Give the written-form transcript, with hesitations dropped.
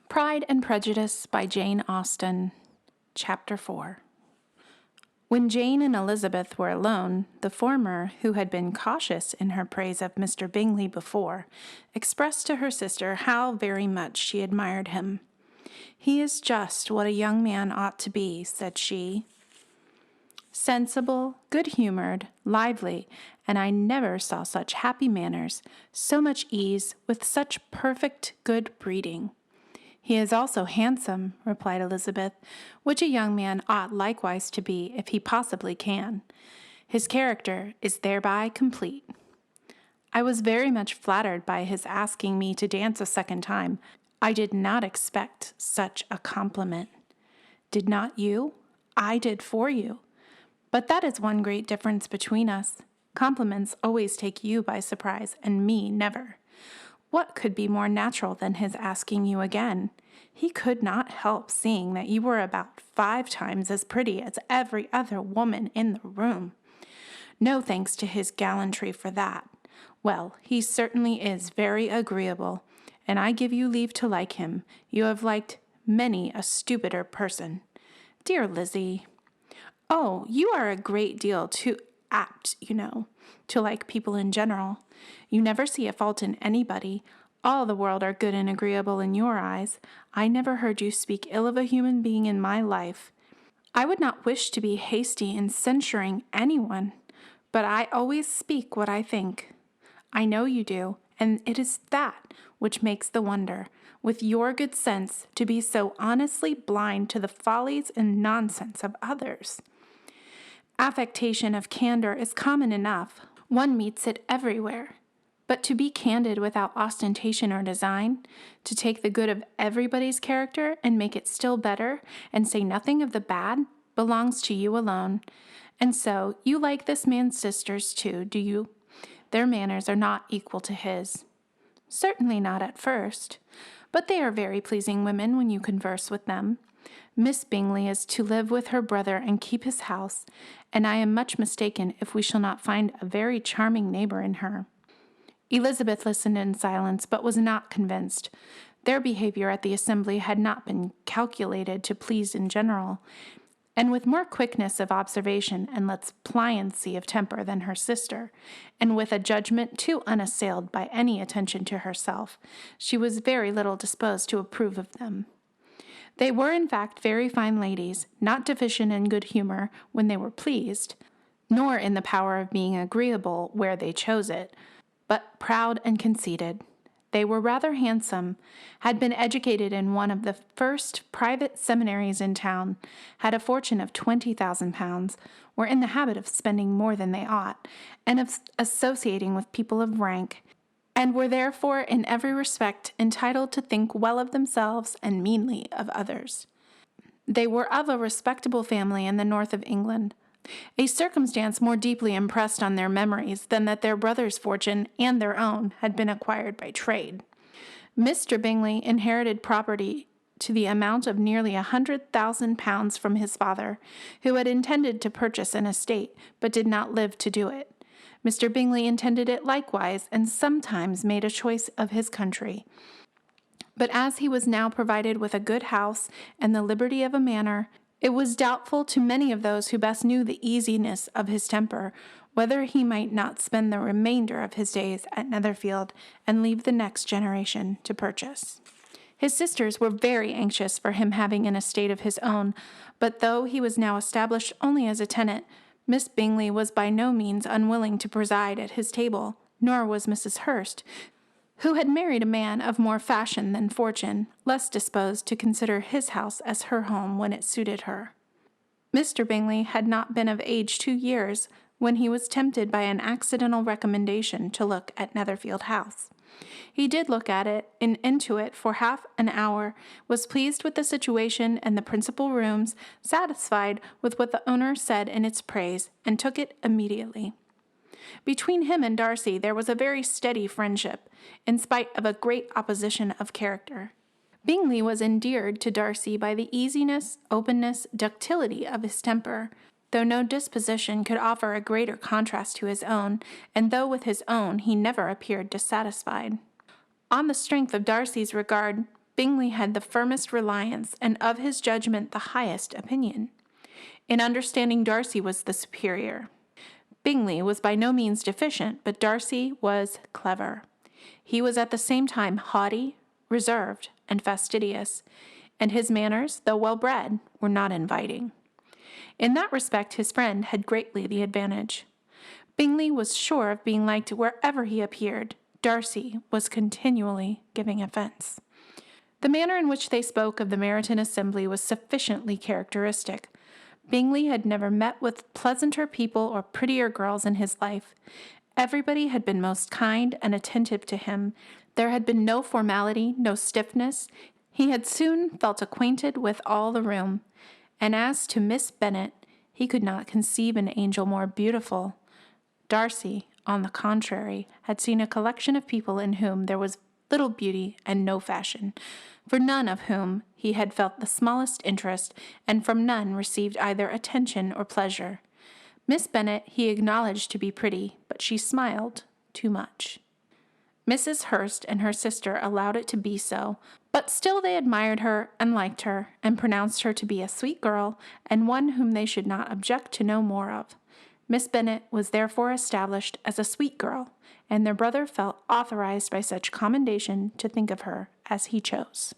Pride and Prejudice by Jane Austen, Chapter 4. When Jane and Elizabeth were alone, the former, who had been cautious in her praise of Mr. Bingley before, expressed to her sister how very much she admired him. "He is just what a young man ought to be," said she. "Sensible, good-humored, lively, and I never saw such happy manners, so much ease, with such perfect good breeding." "He is also handsome," replied Elizabeth, "which a young man ought likewise to be, if he possibly can. His character is thereby complete." "I was very much flattered by his asking me to dance a second time. I did not expect such a compliment." "Did not you? I did for you. But that is one great difference between us. Compliments always take you by surprise, and me never. What could be more natural than his asking you again? He could not help seeing that you were about 5 times as pretty as every other woman in the room. No thanks to his gallantry for that. Well, he certainly is very agreeable, and I give you leave to like him. You have liked many a stupider person. Dear Lizzie! Oh, you are a great deal too apt, you know, to like people in general. You never see a fault in anybody. All the world are good and agreeable in your eyes. I never heard you speak ill of a human being in my life. I would not wish to be hasty in censuring anyone, but I always speak what I think. I know you do, and it is that which makes the wonder, with your good sense, to be so honestly blind to the follies and nonsense of others. Affectation of candor is common enough. One meets it everywhere. But to be candid without ostentation or design, to take the good of everybody's character and make it still better, and say nothing of the bad, belongs to you alone. And so, you like this man's sisters too, do you? Their manners are not equal to his." "Certainly not at first. But they are very pleasing women when you converse with them. Miss Bingley is to live with her brother and keep his house, and I am much mistaken if we shall not find a very charming neighbor in her." Elizabeth listened in silence, but was not convinced. Their behavior at the assembly had not been calculated to please in general, and with more quickness of observation and less pliancy of temper than her sister, and with a judgment too unassailed by any attention to herself, she was very little disposed to approve of them. They were, in fact, very fine ladies, not deficient in good humor when they were pleased, nor in the power of being agreeable where they chose it, but proud and conceited. They were rather handsome, had been educated in one of the first private seminaries in town, had a fortune of 20,000 pounds, were in the habit of spending more than they ought, and of associating with people of rank, and were therefore in every respect entitled to think well of themselves and meanly of others. They were of a respectable family in the north of England, a circumstance more deeply impressed on their memories than that their brother's fortune and their own had been acquired by trade. Mr. Bingley inherited property to the amount of nearly 100,000 pounds from his father, who had intended to purchase an estate, but did not live to do it. Mr. Bingley intended it likewise, and sometimes made a choice of his country. But as he was now provided with a good house and the liberty of a manor, it was doubtful to many of those who best knew the easiness of his temper whether he might not spend the remainder of his days at Netherfield and leave the next generation to purchase. His sisters were very anxious for him having an estate of his own, but though he was now established only as a tenant, Miss Bingley was by no means unwilling to preside at his table, nor was Mrs. Hurst, who had married a man of more fashion than fortune, less disposed to consider his house as her home when it suited her. Mr. Bingley had not been of age 2 years when he was tempted by an accidental recommendation to look at Netherfield House. He did look at it and into it for half an hour, was pleased with the situation and the principal rooms, satisfied with what the owner said in its praise, and took it immediately. Between him and Darcy there was a very steady friendship, in spite of a great opposition of character. Bingley was endeared to Darcy by the easiness, openness, ductility of his temper, though no disposition could offer a greater contrast to his own, and though with his own he never appeared dissatisfied. On the strength of Darcy's regard, Bingley had the firmest reliance, and of his judgment the highest opinion. In understanding, Darcy was the superior. Bingley was by no means deficient, but Darcy was clever. He was at the same time haughty, reserved, and fastidious, and his manners, though well-bred, were not inviting. In that respect his friend had greatly the advantage. Bingley was sure of being liked wherever he appeared. Darcy was continually giving offense. The manner in which they spoke of the Meryton assembly was sufficiently characteristic. Bingley had never met with pleasanter people or prettier girls in his life. Everybody had been most kind and attentive to him. There had been no formality, no stiffness. He had soon felt acquainted with all the room. And as to Miss Bennet, he could not conceive an angel more beautiful. Darcy, on the contrary, had seen a collection of people in whom there was little beauty and no fashion, for none of whom he had felt the smallest interest, and from none received either attention or pleasure. Miss Bennet he acknowledged to be pretty, but she smiled too much. Mrs. Hurst and her sister allowed it to be so, but still they admired her and liked her, and pronounced her to be a sweet girl, and one whom they should not object to know more of. Miss Bennet was therefore established as a sweet girl, and their brother felt authorized by such commendation to think of her as he chose.